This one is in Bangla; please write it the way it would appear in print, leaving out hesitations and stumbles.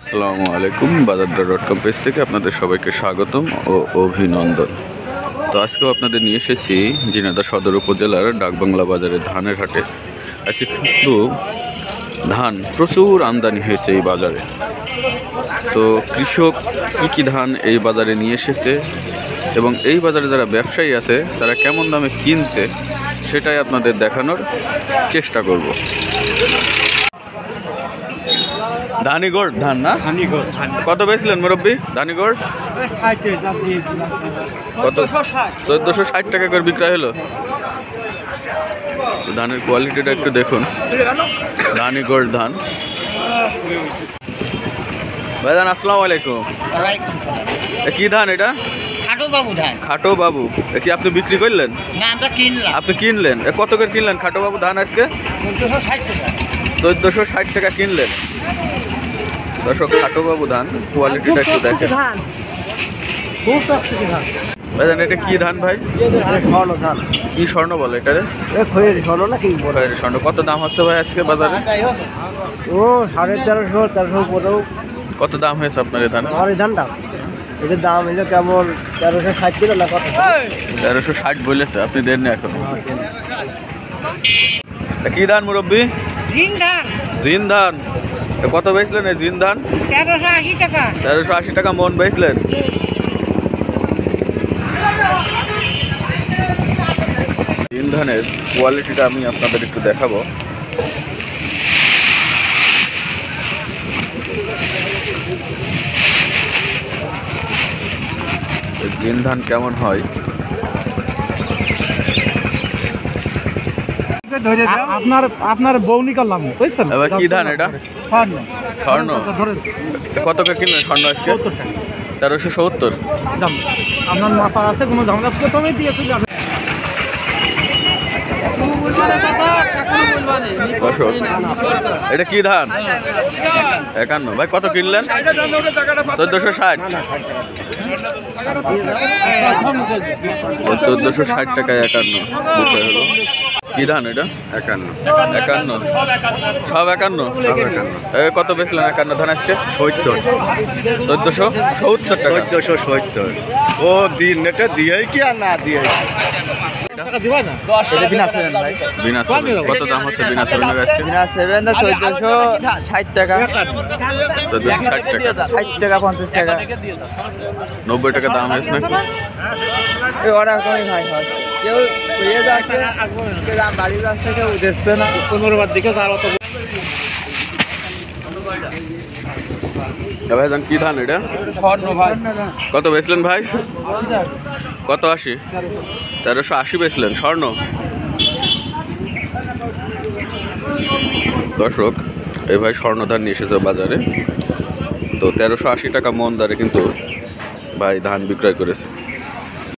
আসসালামু আলাইকুম। বাজারডা.com পেজ থেকে আপনাদের সবাইকে স্বাগতম ও অভিনন্দন। তো আজকেও আপনাদের নিয়ে এসেছি ঝিনাইদহ সদর উপজেলার ডাকবাংলা বাজারে ধানের হাটে। আজকে কিন্তু ধান প্রচুর আমদানি হয়েছে এই বাজারে। তো কৃষক কী ধান এই বাজারে নিয়ে এসেছে এবং এই বাজারে যারা ব্যবসায়ী আছে তারা কেমন দামে কিনছে সেটাই আপনাদের দেখানোর চেষ্টা করব। ধানিগড় ধান না? কত বেচলেন মুরব্বী ধানিগড়? কত? 1460 টাকা করে বিক্রয় হলো। ধানের কোয়ালিটিটা একটু দেখুন। ধানিগড় ধান। ভাইজান আসসালামু আলাইকুম। কি ধান এটা? খাটো বাবু ধান। খাটো বাবু কি আপনি বিক্রি করলেন? না, আমরা কিনলাম। আপনি কিনলেন? কত করে কিনলেন খাটো বাবু ধান আজকে? 1460 টাকা। 1460 টাকা কিনলেন। দর্শক খাটো বাবু ধান কোয়ালিটিটা একটু দেখেন। ভাইজান এটা কি ধান ভাই? স্বর্ণ ধান। কি স্বর্ণ বলে এটা? খয়েরি স্বর্ণ না কি বলে? স্বর্ণ। কত দাম হচ্ছে ভাই আজকে বাজারে? ও 1350 কত দাম হয়েছে আপনার এই ধান? আমার এই ধানটা এটার দাম হলো কেমন 1360 কিলো না কত? 1360 বলেছে, আপনি দেন না এখন। কি ধান মুরব্বী? জিন ধান। জিন ধান। কত বেচলেন এই জিন ধান? 1380 টাকা। 1380 টাকা মন বেচলেন। জিন ধানের কোয়ালিটিটা আমি আপনাদের একটু দেখাবো। জিন ধান কেমন হয় আপনার বউনি করলাম বুঝছেন? এবার কি ধান এটা? স্বর্ণ। কত করে কিনলেন স্বর্ণ আজকে? 1370। আপনার মাথা আছে কোনো ঝামেলা প্রথমেই দিয়েছিল। এটা কি ধান? 51। ভাই কত কিনলেন? 1460। 1460 টাকায় 51 বিক্রয় হলো। কি ধান এটা? 51। সব 51। কত বেচলেন 51 ধান আজকে? 70। 1470 টাকা। 1470। ও দিন নেটে দিয়েই কি আর না দিয়ে বিনা সেভেন। কত দাম হচ্ছে বিনা সেভেনের আজকে? 1460 টাকা। 1460 টাকা। 60 টাকা 50 টাকা 90 টাকা দাম হয়েছে নাকি? এই অর্ডার করে ভাই হচ্ছে কেউ পেয়ে যাচ্ছে, কেউ বাড়ি যাচ্ছে, কেউ দেখছে না। 15 বার দিকে যার অত ভাইজান কি ধান এটা? কত বেচলেন ভাই? কত 80? 1380 বেচলেন স্বর্ণ। দর্শক এই ভাই স্বর্ণ ধান নিয়ে এসেছে বাজারে। তো 1380 টাকা মন দরে কিন্তু ভাই ধান বিক্রয় করেছে।